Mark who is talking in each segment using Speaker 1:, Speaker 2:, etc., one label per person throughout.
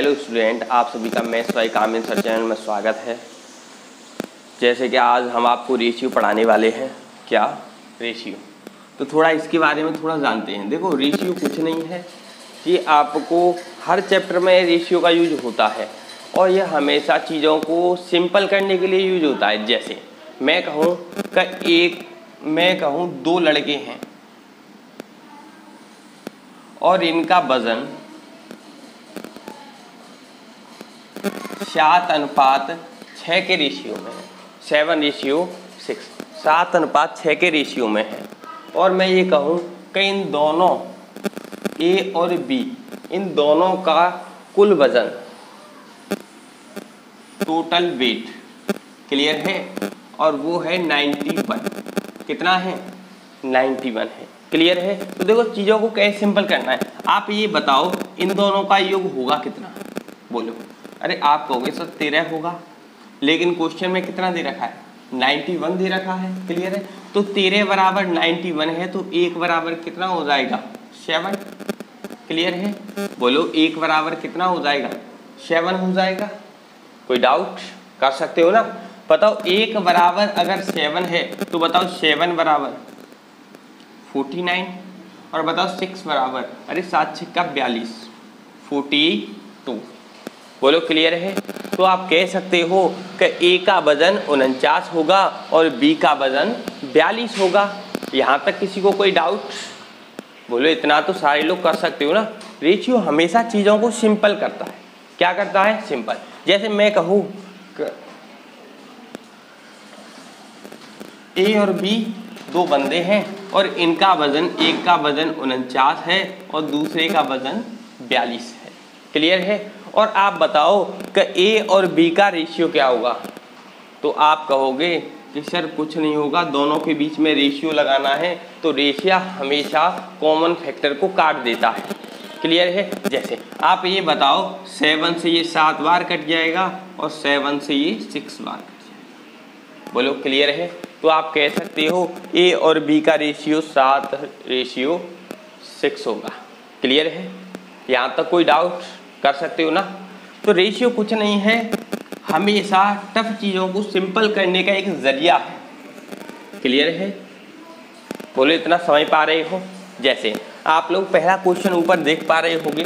Speaker 1: Hello student, आप सभी का maths by Kamil sir channel में स्वागत है। जैसे कि आज हम आपको रेशियो पढ़ाने वाले हैं। क्या रेशियो, तो थोड़ा इसके बारे में थोड़ा जानते हैं। देखो, रेशियो कुछ नहीं है कि आपको हर चैप्टर में रेशियो का यूज होता है और यह हमेशा चीज़ों को सिंपल करने के लिए यूज होता है। जैसे मैं कहूँ दो लड़के हैं और इनका वजन 7:6 के रेशियो में है। 7:6, 7:6 के रेशियो में है। और मैं ये कहूँ कि इन दोनों ए और बी, इन दोनों का कुल वजन, टोटल वेट, क्लियर है, और वो है 91। कितना है? 91 है। क्लियर है। तो देखो, चीज़ों को कैसे सिंपल करना है। आप ये बताओ, इन दोनों का योग होगा कितना? बोलो। अरे आप कहोगे सर 13 होगा, लेकिन क्वेश्चन में कितना दे रखा है? 91 दे रखा है। क्लियर है। तो 13 बराबर 91 है, तो 1 बराबर कितना हो जाएगा? 7। क्लियर है। बोलो, 1 बराबर कितना हो जाएगा? 7 हो जाएगा। कोई डाउट कर सकते हो ना? बताओ, 1 बराबर अगर 7 है तो बताओ 7 बराबर 49, और बताओ 6 बराबर, अरे 7×6 42, 42। बोलो, क्लियर है। तो आप कह सकते हो कि ए का वजन 49 होगा और बी का वजन 42 होगा। यहाँ तक किसी को कोई डाउट? बोलो, इतना तो सारे लोग कर सकते हो ना। रेशियो हमेशा चीज़ों को सिंपल करता है। क्या करता है? सिंपल। जैसे मैं कहूँ ए और बी दो बंदे हैं और इनका वजन, एक का वजन 49 है और दूसरे का वजन 42 है। क्लियर है। और आप बताओ कि ए और बी का रेशियो क्या होगा? तो आप कहोगे कि सर कुछ नहीं होगा, दोनों के बीच में रेशियो लगाना है। तो रेशियो हमेशा कॉमन फैक्टर को काट देता है। क्लियर है। जैसे आप ये बताओ, 7 से ये 7 बार कट जाएगा और 7 से ये 6 बार कट जाएगा। बोलो, क्लियर है। तो आप कह सकते हो ए और बी का रेशियो 7:6 होगा। क्लियर है। यहाँ तक कोई डाउट कर सकते हो ना? तो रेशियो कुछ नहीं है, हमेशा टफ चीज़ों को सिंपल करने का एक जरिया है। क्लियर है। बोलो, इतना समझ पा रहे हो? जैसे आप लोग पहला क्वेश्चन ऊपर देख पा रहे होंगे।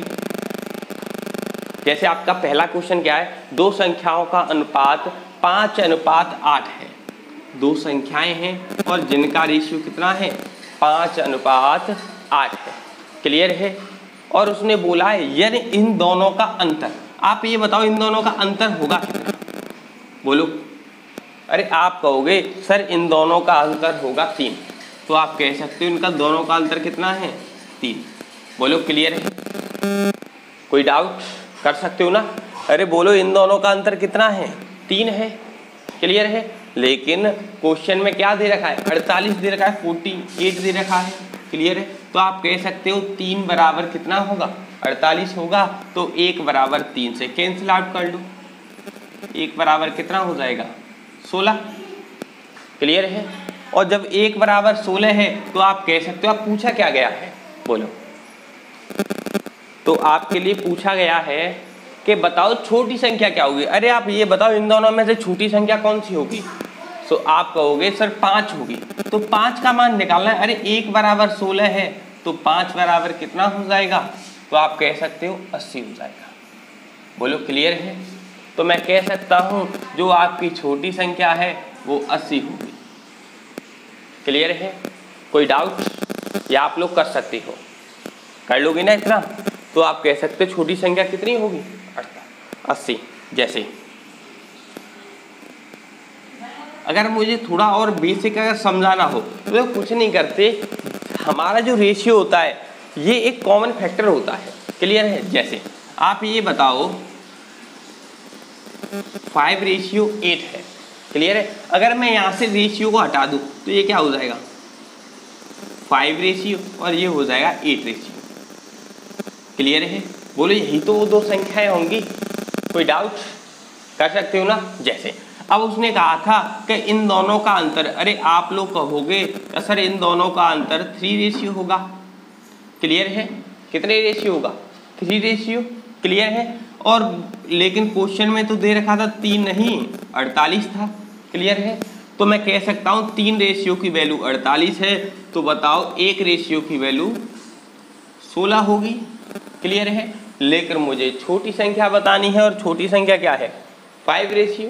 Speaker 1: जैसे आपका पहला क्वेश्चन क्या है? दो संख्याओं का अनुपात 5:8 है। दो संख्याएं हैं और जिनका रेशियो कितना है? 5:8 है। क्लियर है। और उसने बोला है यदि इन दोनों का अंतर, आप ये बताओ इन दोनों का अंतर होगा कितना? बोलो। अरे आप कहोगे सर इन दोनों का अंतर होगा 3, तो आप कह सकते हो इनका दोनों का अंतर कितना है? 3। बोलो, क्लियर है। कोई डाउट कर सकते हो ना? अरे बोलो, इन दोनों का अंतर कितना है? 3 है। क्लियर है। लेकिन क्वेश्चन में क्या दे रखा है? 48 दे रखा है, 48 दे रखा है। क्लियर है। तो आप कह सकते हो 3 बराबर कितना होगा? 48 होगा। तो 1 बराबर 3 से कैंसिल आउट कर लो। 1 बराबर कितना हो जाएगा? 16। क्लियर है। और जब 1 बराबर 16 है तो आप कह सकते हो, आप पूछा क्या गया है? बोलो। तो आपके लिए पूछा गया है कि बताओ छोटी संख्या क्या होगी। अरे आप ये बताओ, इन दोनों में से छोटी संख्या कौन सी होगी? तो आप कहोगे सर 5 होगी। तो 5 का मान निकालना है। अरे 1 बराबर 16 है तो 5 बराबर कितना हो जाएगा? तो आप कह सकते हो 80 हो जाएगा। बोलो, क्लियर है। तो मैं कह सकता हूँ जो आपकी छोटी संख्या है वो 80 होगी। क्लियर है। कोई डाउट? या आप लोग कर सकते हो, कर लोगे ना इतना? तो आप कह सकते हो छोटी संख्या कितनी होगी? 80। जैसे अगर मुझे थोड़ा और बेसिक अगर समझाना हो तो कुछ नहीं करते, हमारा जो रेशियो होता है ये एक कॉमन फैक्टर होता है। क्लियर है। जैसे आप ये बताओ 5:8 है। क्लियर है। अगर मैं यहाँ से रेशियो को हटा दूँ तो ये क्या हो जाएगा? 5 रेशियो और ये हो जाएगा 8 रेशियो। क्लियर है। बोलो, यही तो वो दो संख्याएं होंगी। कोई डाउट कर सकते हो ना? जैसे अब उसने कहा था कि इन दोनों का अंतर, अरे आप लोग कहोगे सर इन दोनों का अंतर 3 रेशियो होगा। क्लियर है। कितने रेशियो होगा? 3 रेशियो। क्लियर है। और लेकिन क्वेश्चन में तो दे रखा था 3 नहीं 48 था। क्लियर है? तो मैं कह सकता हूँ 3 रेशियो की वैल्यू 48 है, तो बताओ 1 रेशियो की वैल्यू 16 होगी। क्लियर है? लेकिन मुझे छोटी संख्या बतानी है, और छोटी संख्या क्या है 5 रेशियो,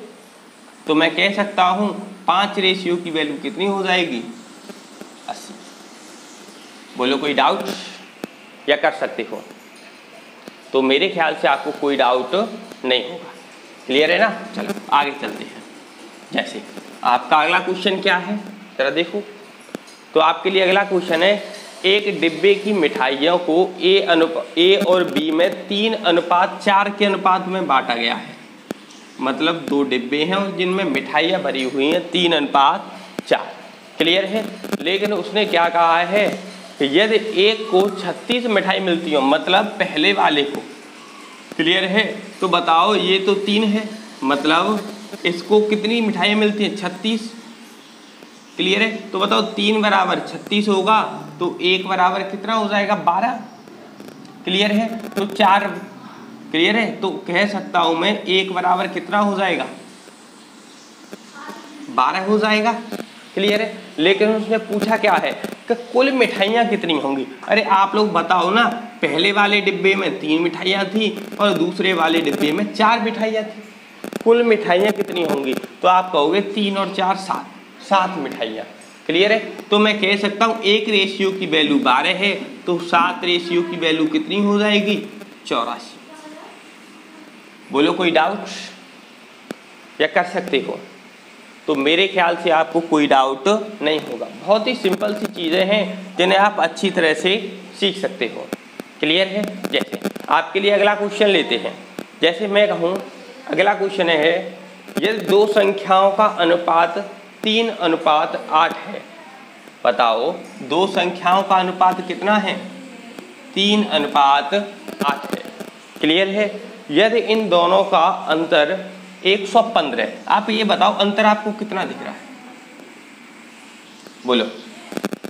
Speaker 1: तो मैं कह सकता हूँ 5 रेशियो की वैल्यू कितनी हो जाएगी 80। बोलो कोई डाउट या कर सकते हो? तो मेरे ख्याल से आपको कोई डाउट नहीं होगा। क्लियर है ना? चलो आगे चलते हैं। जैसे आपका अगला क्वेश्चन क्या है जरा देखो। तो आपके लिए अगला क्वेश्चन है, एक डिब्बे की मिठाइयों को ए और बी में 3:4 के अनुपात में बांटा गया है। मतलब 2 डिब्बे हैं और जिनमें मिठाइयाँ भरी हुई हैं 3:4। क्लियर है? लेकिन उसने क्या कहा है कि यदि एक को 36 मिठाई मिलती हो, मतलब पहले वाले को। क्लियर है? तो बताओ ये तो 3 है, मतलब इसको कितनी मिठाइयाँ मिलती हैं 36। क्लियर है? तो बताओ 3 बराबर 36 होगा, तो 1 बराबर कितना हो जाएगा 12। क्लियर है? तो 4। क्लियर है? तो कह सकता हूँ मैं 1 बराबर कितना हो जाएगा 12 हो जाएगा। क्लियर है? लेकिन उसने पूछा क्या है कि कुल मिठाइयाँ कितनी होंगी। अरे आप लोग बताओ ना, पहले वाले डिब्बे में 3 मिठाइयाँ थी और दूसरे वाले डिब्बे में 4 मिठाइयाँ थी, कुल मिठाइयाँ कितनी होंगी? तो आप कहोगे 3 और 4 7 मिठाइयाँ। क्लियर है? तो मैं कह सकता हूँ 1 रेशियो की वैल्यू 12 है, तो 7 रेशियो की वैल्यू कितनी हो जाएगी 84। बोलो कोई डाउट या कर सकते हो? तो मेरे ख्याल से आपको कोई डाउट नहीं होगा। बहुत ही सिंपल सी चीज़ें हैं जिन्हें आप अच्छी तरह से सीख सकते हो। क्लियर है? जैसे आपके लिए अगला क्वेश्चन लेते हैं। जैसे मैं कहूँ अगला क्वेश्चन है, यदि 2 संख्याओं का अनुपात 3:8 है। बताओ 2 संख्याओं का अनुपात कितना है 3:8 है। क्लियर है? यदि इन दोनों का अंतर 115, आप ये बताओ अंतर आपको कितना दिख रहा है? बोलो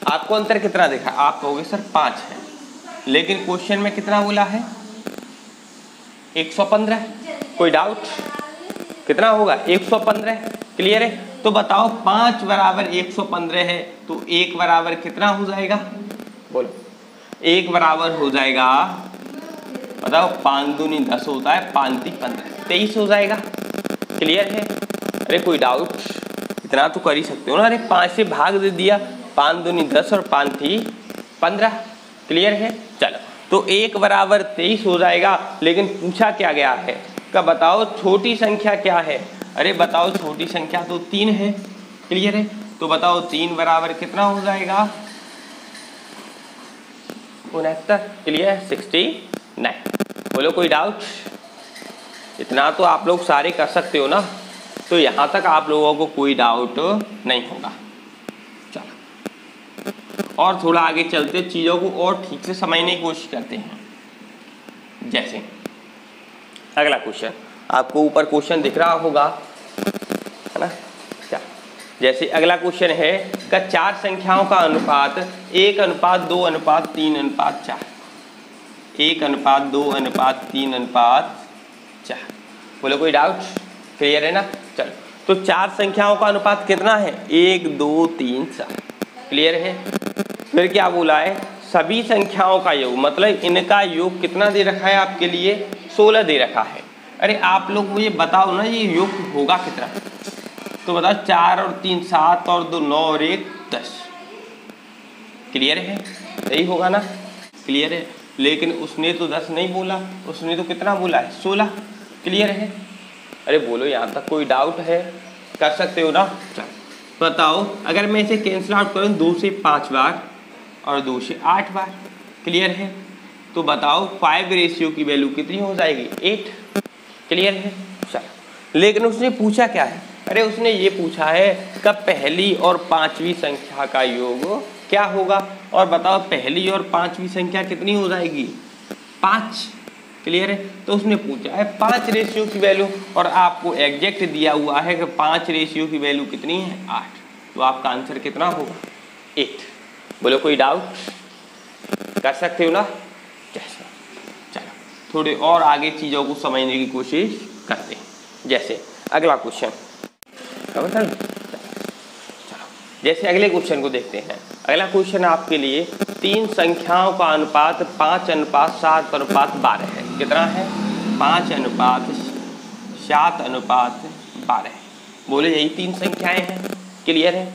Speaker 1: आपको अंतर कितना दिख रहा है? आप कहोगे सर 5 है, लेकिन क्वेश्चन में कितना बोला है 115। कोई डाउट? कितना होगा 115। क्लियर है? तो बताओ 5 बराबर 115 है, तो 1 बराबर कितना हो जाएगा? बोलो 1 बराबर हो जाएगा, बताओ 5 दूनी 10 होता है, 5 × 15 23 हो जाएगा। क्लियर है? अरे कोई डाउट? इतना तो कर ही सकते हो ना। अरे 5 से भाग दे दिया, 5 दूनी 10 और 5 थी 15। क्लियर है? चलो तो 1 बराबर 23 हो जाएगा। लेकिन पूछा क्या गया है का बताओ छोटी संख्या क्या है? अरे बताओ छोटी संख्या तो 3 है। क्लियर है? तो बताओ 3 बराबर कितना हो जाएगा 69। क्लियर है? 69। बोलो कोई डाउट? इतना तो आप लोग सारे कर सकते हो ना, तो यहाँ तक आप लोगों को कोई डाउट नहीं होगा। चलो और थोड़ा आगे चलते चीज़ों को और ठीक से समझने की कोशिश करते हैं। जैसे अगला क्वेश्चन, आपको ऊपर क्वेश्चन दिख रहा होगा है ना? क्या? जैसे अगला क्वेश्चन है का 4 संख्याओं का अनुपात 1:2:3:4 1:2:3:4। बोलो कोई डाउट? क्लियर है ना? चलो तो 4 संख्याओं का अनुपात कितना है 1 2 3 4। क्लियर है? फिर क्या बोला है सभी संख्याओं का योग, मतलब इनका योग कितना दे रखा है आपके लिए 16 दे रखा है। अरे आप लोग मुझे बताओ ना ये योग होगा कितना? तो बताओ 4 और 3 7 और 2 9 और 1 10। क्लियर है? यही होगा ना? क्लियर है? लेकिन उसने तो 10 नहीं बोला, उसने तो कितना बोला है 16। क्लियर है? अरे बोलो यहाँ तक कोई डाउट है? कर सकते हो ना? चलो बताओ अगर मैं इसे कैंसिल आउट करूँ 2 से 5 बार और 2 से 8 बार। क्लियर है? तो बताओ 5 रेशियो की वैल्यू कितनी हो जाएगी 8। क्लियर है? चलो लेकिन उसने पूछा क्या है? अरे उसने ये पूछा है कब पहली और 5वीं संख्या का योग क्या होगा, और बताओ पहली और 5वीं संख्या कितनी हो जाएगी 5। क्लियर है? तो उसने पूछा है 5 रेशियो की वैल्यू, और आपको एग्जैक्ट दिया हुआ है कि 5 रेशियो की वैल्यू कितनी है 8। तो आपका आंसर कितना होगा 8। बोलो कोई डाउट? कर सकते हो ना? चलो थोड़े और आगे चीज़ों को समझने की कोशिश करते हैं। जैसे अगला क्वेश्चन, चलो जैसे अगले क्वेश्चन को देखते हैं। अगला क्वेश्चन आपके लिए 3 संख्याओं का अनुपात 5:7:12 है। कितना है? 5:7:12। बोले यही 3 संख्याएं हैं। क्लियर है?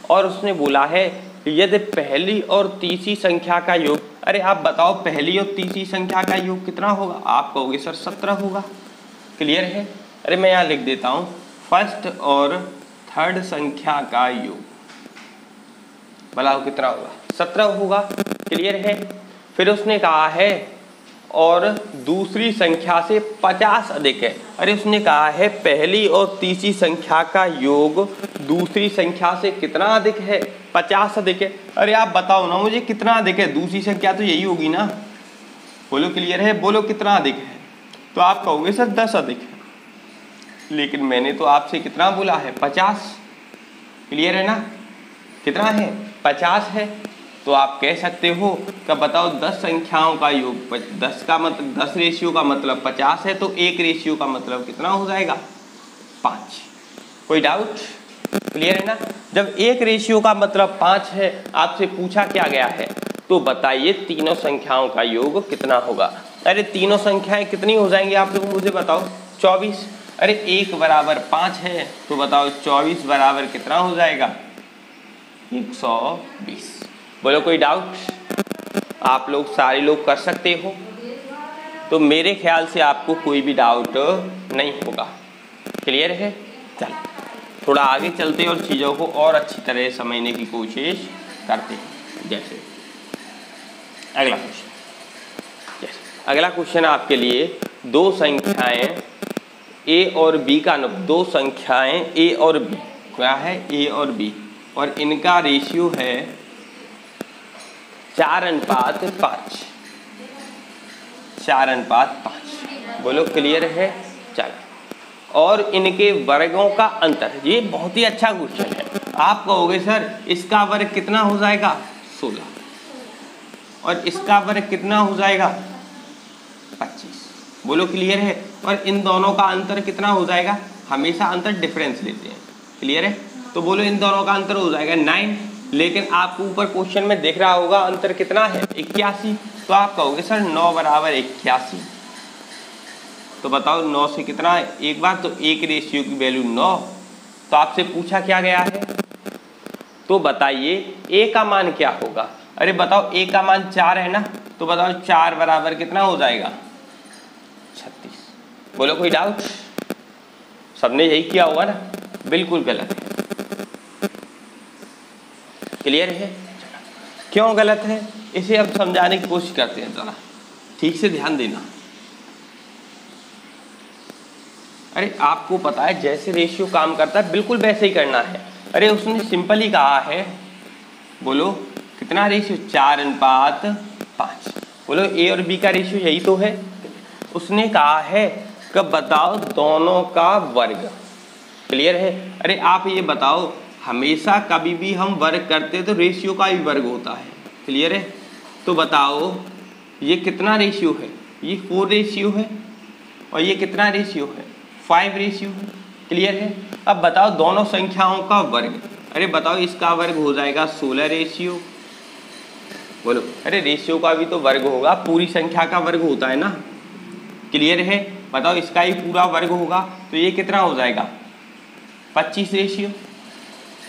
Speaker 1: और उसने बोला है यदि पहली और तीसरी संख्या का योग, अरे आप बताओ पहली और तीसरी संख्या का योग कितना होगा? आप कहोगे सर 17 होगा। क्लियर है? अरे मैं यहाँ लिख देता हूँ, फर्स्ट और थर्ड संख्या का योग बताओ कितना होगा? 17 होगा। क्लियर है? फिर उसने कहा है और दूसरी संख्या से 50 अधिक है। अरे उसने कहा है पहली और तीसरी संख्या का योग दूसरी संख्या से कितना अधिक है? 50 अधिक है। अरे आप बताओ ना मुझे कितना अधिक है? दूसरी संख्या तो यही होगी ना। बोलो क्लियर है? बोलो कितना अधिक है? तो आप कहोगे सर 10 अधिक है, लेकिन मैंने तो आपसे कितना बोला है? 50। क्लियर है ना? कितना है? 50 है। तो आप कह सकते हो कि बताओ 10 संख्याओं का योग, 10 का मतलब 10 रेशियो का मतलब 50 है, तो 1 रेशियो का मतलब कितना हो जाएगा? 5। कोई डाउट? क्लियर है ना? जब 1 रेशियो का मतलब 5 है, आपसे पूछा क्या गया है, तो बताइए तीनों संख्याओं का योग कितना होगा? अरे तीनों संख्याएं कितनी हो जाएंगी आप लोग मुझे बताओ? 24। अरे 1 बराबर 5 है, तो बताओ 24 बराबर कितना हो जाएगा? 120। बोलो कोई डाउट? आप लोग सारे लोग कर सकते हो, तो मेरे ख्याल से आपको कोई भी डाउट नहीं होगा। क्लियर है? चल थोड़ा आगे चलते और चीज़ों को और अच्छी तरह समझने की कोशिश करते हैं। जैसे अगला क्वेश्चन आपके लिए दो संख्याएं a और b का, दो संख्याएं a और b, क्या है? a और b, और इनका रेशियो है 4:5। 4:5। बोलो क्लियर है? चल, और इनके वर्गों का अंतर, ये बहुत ही अच्छा क्वेश्चन है। आप कहोगे सर इसका वर्ग कितना हो जाएगा? 16, और इसका वर्ग कितना हो जाएगा? 25। बोलो क्लियर है? और इन दोनों का अंतर कितना हो जाएगा? हमेशा अंतर डिफरेंस लेते हैं। क्लियर है? तो बोलो इन दोनों का अंतर हो जाएगा 9, लेकिन आपको ऊपर क्वेश्चन में दिख रहा होगा अंतर कितना है? 81। तो आप कहोगे सर 9 बराबर 81। तो बताओ 9 से कितना है? एक बार तो 1 रेशियो की वैल्यू 9। तो आपसे पूछा क्या गया है, तो बताइए a का मान क्या होगा? अरे बताओ a का मान 4 है ना, तो बताओ 4 बराबर कितना हो जाएगा? 36। बोलो कोई डाउट? सबने यही किया होगा ना? बिल्कुल गलत है। क्लियर है? क्यों गलत है इसे अब समझाने की कोशिश करते हैं, जरा ठीक से ध्यान देना। अरे आपको पता है जैसे रेशियो काम करता है बिल्कुल वैसे ही करना है। अरे उसने सिंपल ही कहा है, बोलो कितना रेशियो? 4:5। बोलो a और b का रेशियो यही तो है। उसने कहा है कि बताओ दोनों का वर्ग। क्लियर है? अरे आप ये बताओ, हमेशा कभी भी हम वर्ग करते हैं तो रेशियो का भी वर्ग होता है। क्लियर है? तो बताओ ये कितना रेशियो है? ये 4 रेशियो है, और ये कितना रेशियो है? 5 रेशियो है। क्लियर है? अब बताओ दोनों संख्याओं का वर्ग। अरे बताओ इसका वर्ग हो जाएगा 16 रेशियो। बोलो अरे रेशियो का भी तो वर्ग होगा, पूरी संख्या का वर्ग होता है ना। क्लियर है? बताओ इसका ही पूरा वर्ग होगा, तो ये कितना हो जाएगा? 25 रेशियो।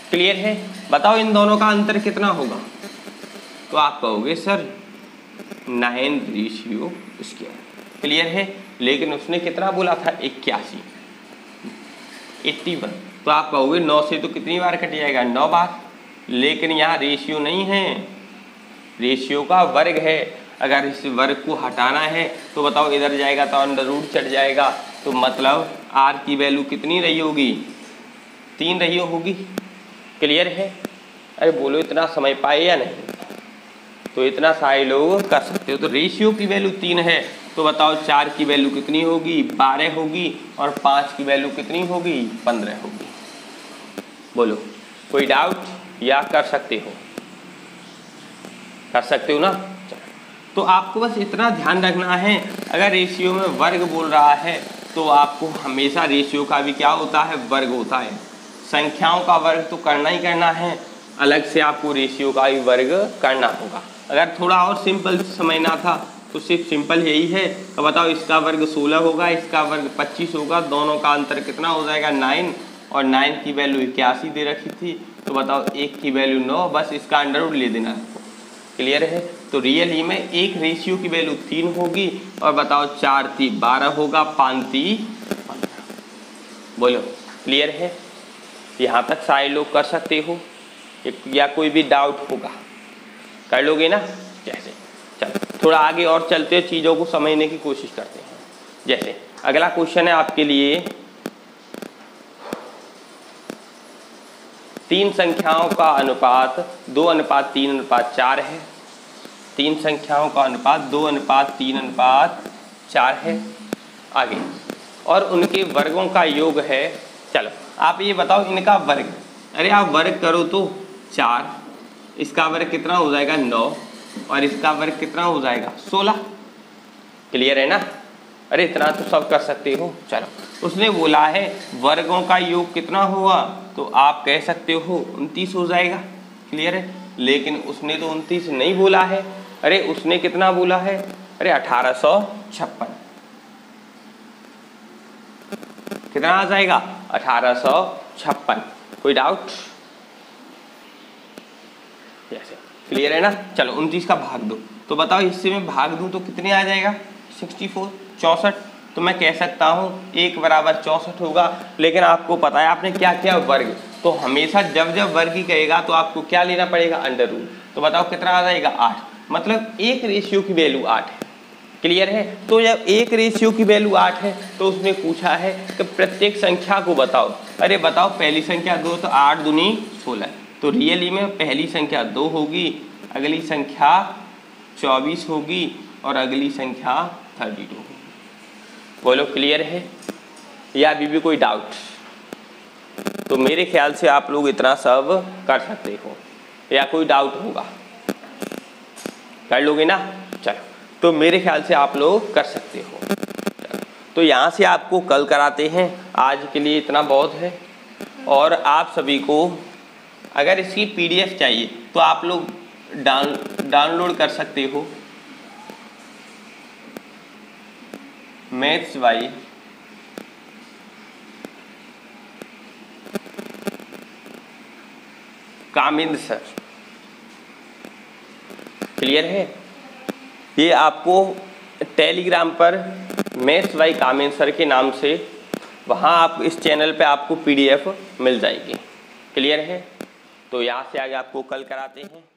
Speaker 1: क्लियर है? बताओ इन दोनों का अंतर कितना होगा? तो आप कहोगे सर 9 रेशियो स्क्वायर। क्लियर है? लेकिन उसने कितना बोला था? 81। तो आप कहोगे 9 से तो कितनी बार कट जाएगा? 9 बार। लेकिन यहाँ रेशियो नहीं है, रेशियो का वर्ग है। अगर इस वर्ग को हटाना है तो बताओ इधर जाएगा तो अंडर रूट चढ़ जाएगा, तो मतलब r की वैल्यू कितनी रही होगी? 3 रही होगी। क्लियर है? अरे बोलो इतना समझ पाए या नहीं? तो इतना सारे लोग कर सकते हो। तो रेशियो की वैल्यू 3 है, तो बताओ 4 की वैल्यू कितनी होगी? 12 होगी, और 5 की वैल्यू कितनी होगी? 15 होगी। बोलो कोई डाउट? या कर सकते हो? कर सकते हो ना? तो आपको बस इतना ध्यान रखना है, अगर रेशियो में वर्ग बोल रहा है तो आपको हमेशा रेशियो का भी क्या होता है, वर्ग होता है। संख्याओं का वर्ग तो करना ही करना है, अलग से आपको रेशियो का भी वर्ग करना होगा। अगर थोड़ा और सिंपल समझना था तो सिर्फ सिंपल यही है, तो बताओ इसका वर्ग 16 होगा, इसका वर्ग 25 होगा, दोनों का अंतर कितना हो जाएगा 9, और 9 की वैल्यू 81 दे रखी थी, तो बताओ 1 की वैल्यू 9, बस इसका अंडर रूट ले देना। क्लियर है। तो रियल ही में एक रेशियो की वैल्यू 3 होगी, और बताओ 4 × 3 12 होगा, 5 × 3 15। बोलो क्लियर है। यहाँ तक सारे लोग कर सकते हो या कोई भी डाउट होगा, कर लोगे ना। जैसे चलो थोड़ा आगे और चलते चीज़ों को समझने की कोशिश करते हैं। जैसे अगला क्वेश्चन है आपके लिए, 3 संख्याओं का अनुपात 2:3:4 है। 3 संख्याओं का अनुपात 2:3:4 है। आगे और उनके वर्गों का योग है। चलो आप ये बताओ इनका वर्ग, अरे आप वर्ग करो तो 4, इसका वर्ग कितना हो जाएगा 9, और इसका वर्ग कितना हो जाएगा 16। क्लियर है ना। अरे इतना तो सब कर सकते हो। चलो उसने बोला है वर्गों का योग कितना हुआ, तो आप कह सकते हो 29 हो जाएगा। क्लियर है। लेकिन उसने तो 29 नहीं बोला है, अरे उसने कितना बोला है, अरे 1856। कितना आ जाएगा 1856। कोई डाउट? जैसे क्लियर है ना। चलो 29 का भाग दो, तो बताओ इससे मैं भाग दूं तो कितने आ जाएगा 64 64। तो मैं कह सकता हूँ 1 = 64 होगा। लेकिन आपको पता है आपने क्या किया, वर्ग। तो हमेशा जब जब वर्ग ही कहेगा तो आपको क्या लेना पड़ेगा, अंडर रूट। तो बताओ कितना आ जाएगा 8, मतलब एक रेशियो की वैल्यू 8 है। क्लियर है। तो जब एक रेशियो की वैल्यू 8 है तो उसने पूछा है कि प्रत्येक संख्या को बताओ। अरे बताओ पहली संख्या 2, तो 8 दूनी 16। तो रियली में पहली संख्या 2 होगी, अगली संख्या 24 होगी, और अगली संख्या 32 होगी। बोलो क्लियर है या अभी भी कोई डाउट? तो मेरे ख्याल से आप लोग इतना सब कर सकते हो, या कोई डाउट होगा? कर लोगे ना। चलो तो मेरे ख्याल से आप लोग कर सकते हो। तो यहाँ से आपको कल कराते हैं, आज के लिए इतना बहुत है। और आप सभी को अगर इसकी PDF चाहिए तो आप लोग डाउनलोड कर सकते हो, मैथ्स बाय कामिंद सर। क्लियर है। ये आपको टेलीग्राम पर मैथ्स बाय कामिंद सर के नाम से, वहाँ आप इस चैनल पे आपको PDF मिल जाएगी। क्लियर है। तो यहाँ से आगे आपको कल कराते हैं।